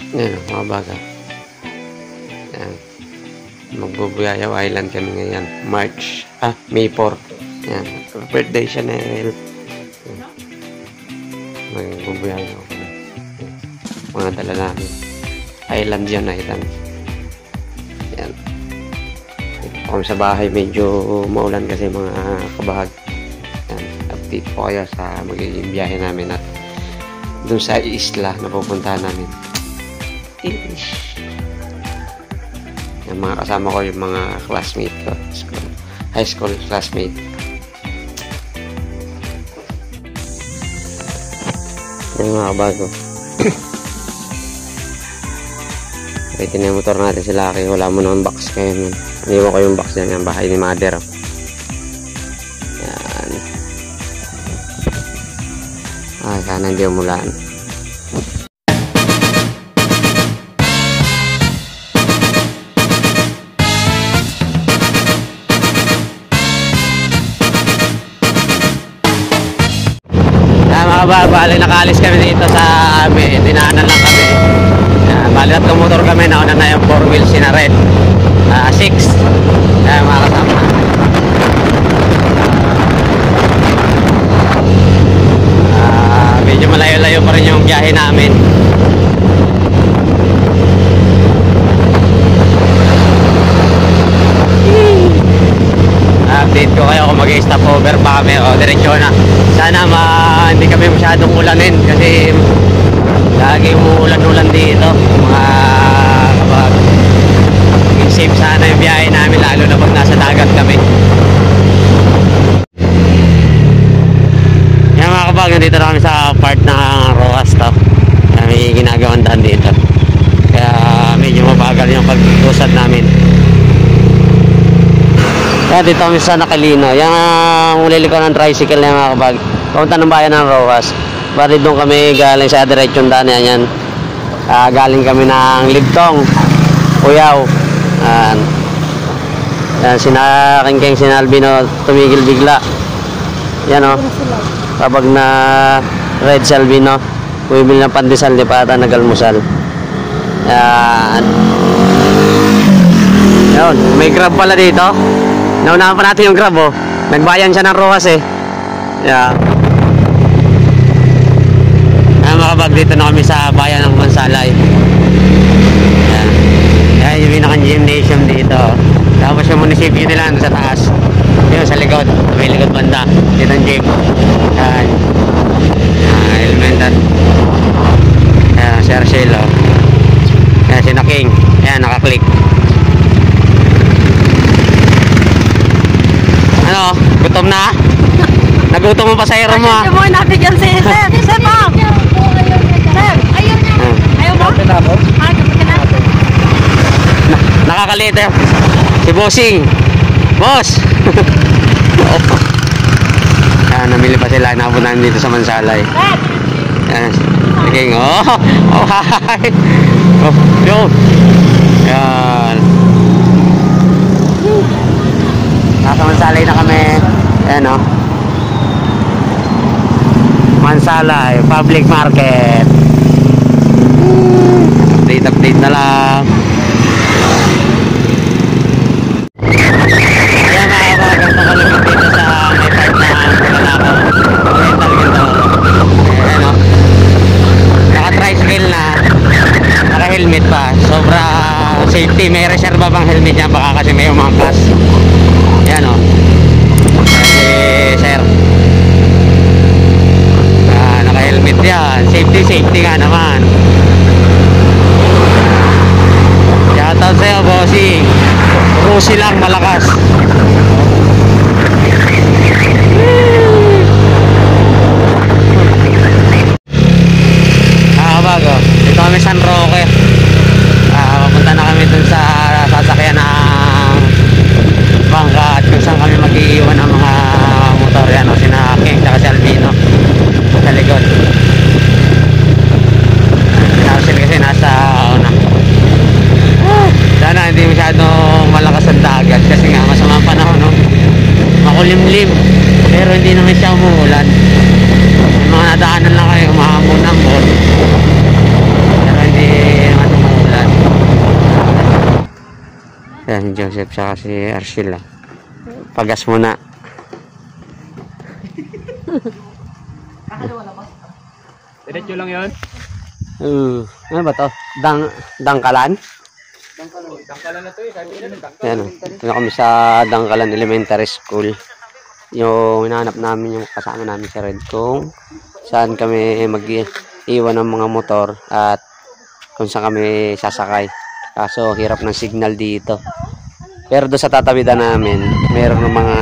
Yan, mga baga. Yan. Magbubuyayaw Island kami ngayon. May 4. Yan. Birthday siya na El. Magbubuyayaw kami. Mga dala namin. Island yan, Island. Yan. Kung sa bahay, medyo maulan kasi mga kabahag. Yan. Update po kayo sa magiging biyahe namin at dun sa isla na pupuntahan namin. Yung mga kasama ko, yung mga classmate ko, high school classmate. Yung mga bago. Wait na yung motor natin si Lucky. Wala mo naman box kayo. Iniwan ko yung box dyan. Yung bahay ni Mother. Yan. Ay, sana hindi umulan. Bali nakaalis kami dito sa amin, dinaanan lang kami. Bali at motor kami, nauna na yung 4 wheels na red 6 mga kasama. Medyo malayo-layo pa rin yung biyahe namin. Update ko kayo kung mag-stop over pa kami o diretsyo na. Sana hindi kami masyadong ulanin kasi lagi umuulan-ulan dito mga kapag safe sana yung biyahe namin, lalo na pag nasa dagat kami. Yan mga kapag, nandito na kami sa part ng Rojas to. May ginagawang daan dito kaya medyo mabagal yung pag-usad namin. Kaya dito kami sa Nakalino. Yung uliliko ng tricycle na mga kabag. Papunta ng bayan ng Rojas. Bari doon kami galing sa diretsyon daan yan. Galing kami ng Libtong, Uyaw. Yan, sina Kengkeng, sina Albino tumigil bigla. Yan o. Kapag na Red si Albino, bumibili ng pandesal, di pa ata nag-almusal. Yan. Yun, may grab pala dito. Naunahan pa natin yung grab oh. Nagbayan siya ng Rojas eh. Yeah. Mga kabag, dito na kami sa bayan ng Mansalay. Yan. Yan yung pinaka-gymnasium dito. Tapos yung munisipyo nila sa taas. Yun sa likod. May likod banda. Dito ang gym. Yan. Elemental. Yan, si Arcel oh. Yan si Naking. Yan, nakaklik. Ano? Gutom na? Nagutom mo pa sa hero mo ha? Ayaw mo, nabigyan si Sir. Sir po! Sir, ayaw niya. Ayaw mo? Nakakalit eh. Si Bossing. Boss! Namili pa sila. Napunan dito sa Mansalay. Yan. Sige. Oh! Oh, hi! Oh, yo! Yan. Nasa Mansalay na kami. Ayan o. Mansalay Public Market. Update na lang. Ayan mga kapag nakalapit dito sa may part na Bulalakaw. Oriental ganda. Ayan o. Naka-tricycle na. Naka-helmet pa. Sobra safety. May reserva bang helmet niya? Baka kasi may umangkas. Yan o. Kasi sir naka-helmet yan. Safety nga naman. Shoutout sa'yo bossing. Rusi lang malakas. Bago dito kami San Roque. Papunta na kami dun sa sasakyan ng bangka at kung saan kami mag-iiwan ng mga motor yan o, sina King at si Albino sa likod. Sinasil kasi nasa una. Sana hindi masyadong malakas ang dagat kasi nga masama ang panahon no? Makulimlim pero hindi naman siya umuulan. May mga nadaanan lang kayo umahamon ng ball pero hindi naman Ayan, si Joseph saka si Arshil. Pagas muna. Diretso lang yun? Ano ba to? Dangkalan? Dangkalan na to eh. Sabi nila dangkalan. Ayan, ito na kami sa Dangkalan Elementary School. Yung hinahanap namin yung kasama namin sa Red kung saan kami mag-iwan ng mga motor at kung saan kami sasakay. Kaso hirap ng signal dito. Pero doon sa tatawidan namin, meron ng mga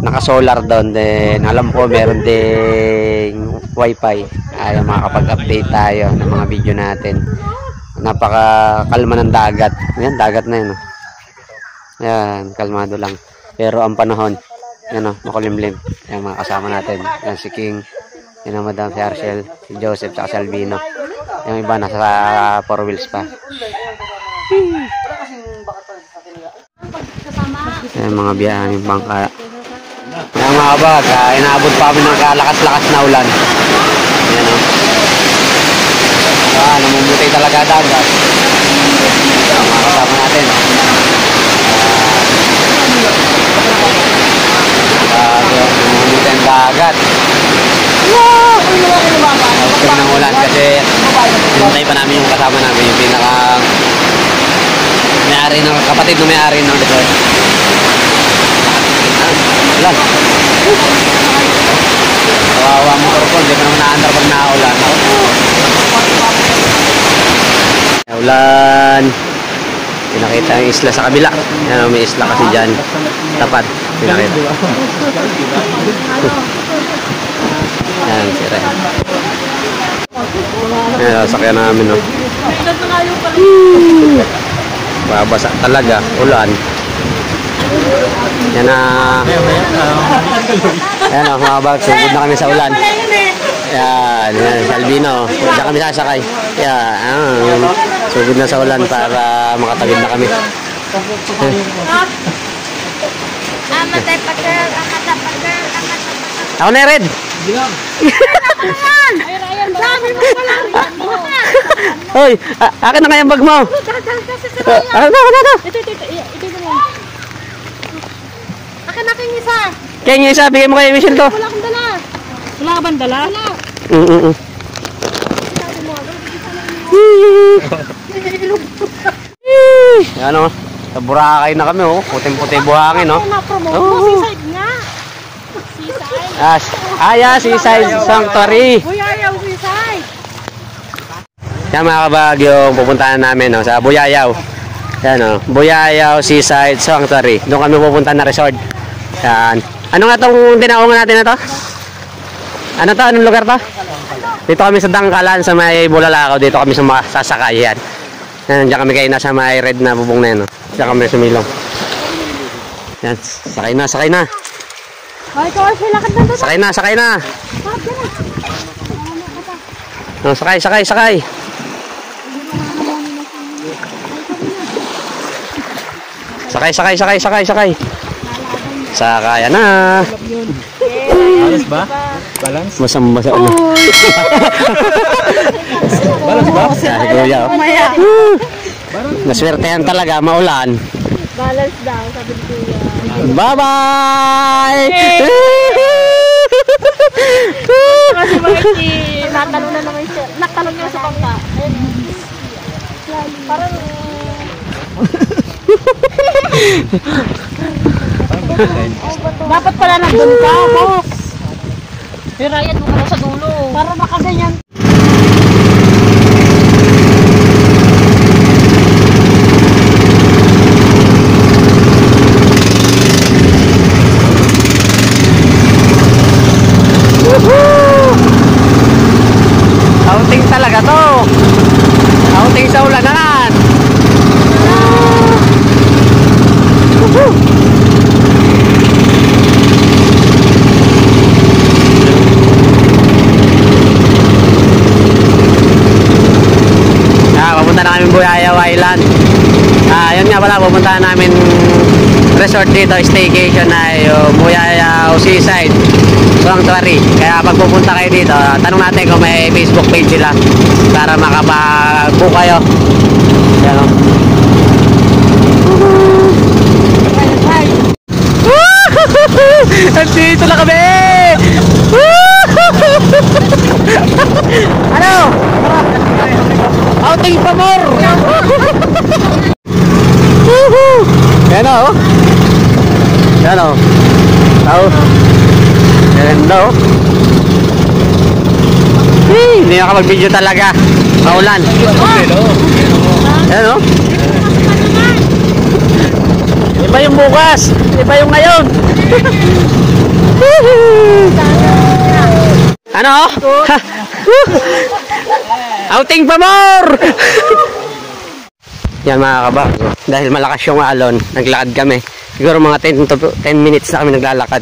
naka-solar doon. Then alam ko meron ding wifi. Ay makakapag-update tayo ng mga video natin. Napaka-kalma ng dagat. Ayan, dagat na yun. Ayan, kalmado lang. Pero ang panahon, yan o, makulimlim. Ayan, mga kasama natin. Yan si King, yan ang Madam, si Arshel, si Joseph, saka si Albino. Yung iba nasa 4 wheels pa. Ayan, mga biyahe, yung bangka. Ayan mga kabag, inaabot pa kami ng kalakas-lakas na ulan. Ayan o. Namumutay talaga dagat. Ayan, mga kasama natin. Namumutay ang dagat. Huwag ng ulan kasi hinintay pa namin yung kasama namin, yung pinaka may-ari ng kapatid na may-ari ng resort. Ulan. Kawawa motor ko, hindi pa naman na-under pag nakaulan. Ulan. Pinakita yung isla sa kabila. Yan, may isla kasi dyan. Tapat. Pinakita. Yan, sira. Yan, sakyan namin, no. Babasa talaga. Ulan. Yan na. Yan o, mga bag. Sugod na kami sa ulan. Yan, si Albino. Diyan kami sasakay. Yan, sugod na sa ulan para makatagid na kami. Ako na, Red. Hoy, akin na kaya bag mo. Akin na king isa. Kaya yung isa, bigay mo kay Michelle to. Wala akong dala. Wala ka bang dala? Wala. Yan o, sa Boracay na kami o. Puting-puti buhangin o. Na-promote mo, seaside nga. Seaside. Seaside Sanctuary. Buyayaw, seaside. Yan mga kabagyo, pupuntahan namin o, sa Buyayaw. Yan o, Buyayaw Seaside Sanctuary. Doon kami pupunta na resort. Yan. Ano nga itong tinaungan natin na to? Ano to? Anong lugar to? Dito kami sa Dangkalan, sa may Bulalakaw. Dito kami sasakay. Yan. Yan, diyan kami kayo nasa may red na bubong na yan. Diyan kami sumilong. Yan, sakay na, sakay na. Ay, ikaw, lakad na doon. Sakay na, sakay na. Oh, sakay, sakay, sakay. Sakay, sakay, sakay, sakay, sakay. Sakay na. Balance ba? Balance? Masang-masa ulo. Balance ba? Kuya. Naswertehan talaga, maulan. Balance daw, sabi ni Kuya. Bye-bye! Kasi Marky, natalon na naman siya. Natalon niya sa bangka. Ayun. Parang... Dapat pala nandun ka, boss. Hirayan mo ka sa dulo. Para makaganyan. Outing talaga to. Outing sa ulanan. Papunta na kami Buyayaw Island. Yun nga pala, pupuntahan namin resort dito, staycation na yung Buyayaw Seaside Sanctuary. Kaya pag pupunta kayo dito, tanong natin kung may Facebook page sila para makapag-book kayo. Yan o. Nandito na kami! Ano? Outing pa more! Yan o. Yan o. Tao. Yan o. Hindi nakapag-video talaga. Maulan. Yan o. Iba yung bukas. Iba yung ngayon. Ano? Outing pa more! Yan mga kabago. Dahil malakas yung alon, naglakad kami. Siguro mga 10 minutes na kami naglalakad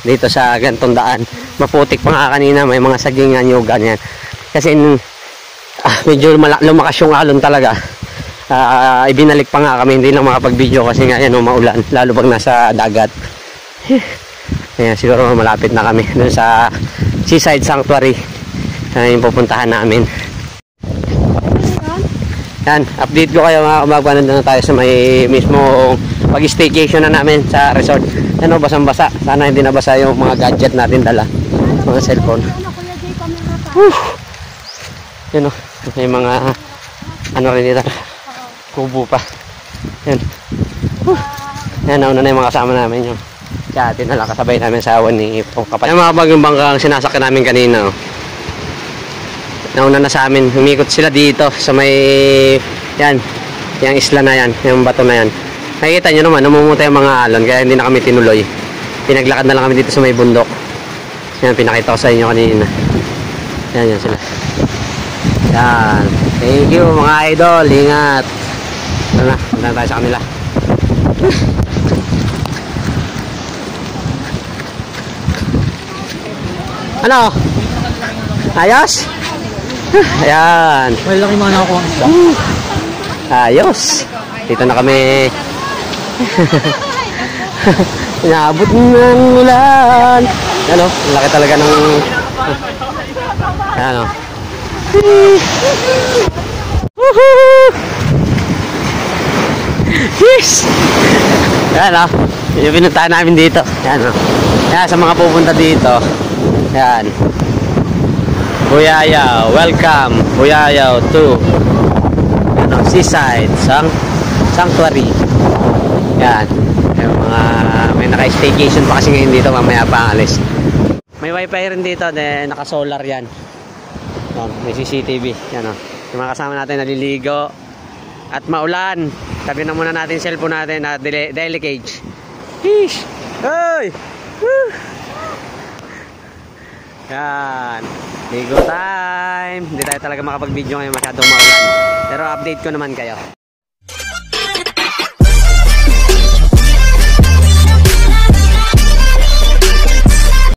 dito sa gantong daan. Maputik pa nga kanina, may mga sagingan, yugan yan. Kasi medyo lumakas yung alon talaga. Ibinalik pa nga kami, hindi lang makapag-video kasi nga yan maulan, lalo pag nasa dagat. Ayan, siguro malapit na kami dun sa Seaside Sanctuary. Yung pupuntahan namin. Yan, update ko kayo mga kabagwan. Nandun na tayo sa may mismo pag-staycation na namin sa resort. Ano, basang-basa. Sana hindi nabasa yung mga gadget natin dala. Mga cellphone. Yan o, may mga ano rin dito. Kubo pa. Yan. Yan, nauna na yung mga kasama namin. Yung kati na lang kasabay namin sa awan ni Ipong kapatid. Yung mga bagong bangka ang sinasakyan namin kanina. Oh. Nauna na sa amin, humikot sila dito sa may yan, yung isla na yan, yung bato na yan. Nakikita nyo naman, namumuta yung mga alon, kaya hindi na kami tinuloy. Pinaglakad na lang kami dito sa may bundok. Yan, pinakita ko sa inyo kanina. Yan, yan sila. Yan, thank you mga idol, ingat. Ito na, punta tayo sa kanila. Ano? Ayos? Ayan. May laki mga nakakuha. Ayos. Dito na kami. Inaabot ng ulan. Ano? Laki talaga ng... Ano? Yes! Yan o. Yung pinuntahan namin dito. Yan o. Yan sa mga pupunta dito. Yan. Buyayaw, welcome Buyayaw to ano, Seaside Sanctuary. Yan. Yung mga may naka-staycation pa kasi ngayon dito, mamaya pa alis. May wifi rin dito, then naka-solar yan. Yan, may CCTV. Yan o. Yung mga kasama natin naliligo at maulan. Tabi na muna natin cellphone natin na daily cage. Hish! Hey! Woo! Yan. Ligo time. Hindi tayo talaga makapag-video ngayon, masyadong maulan. Pero update ko naman kayo.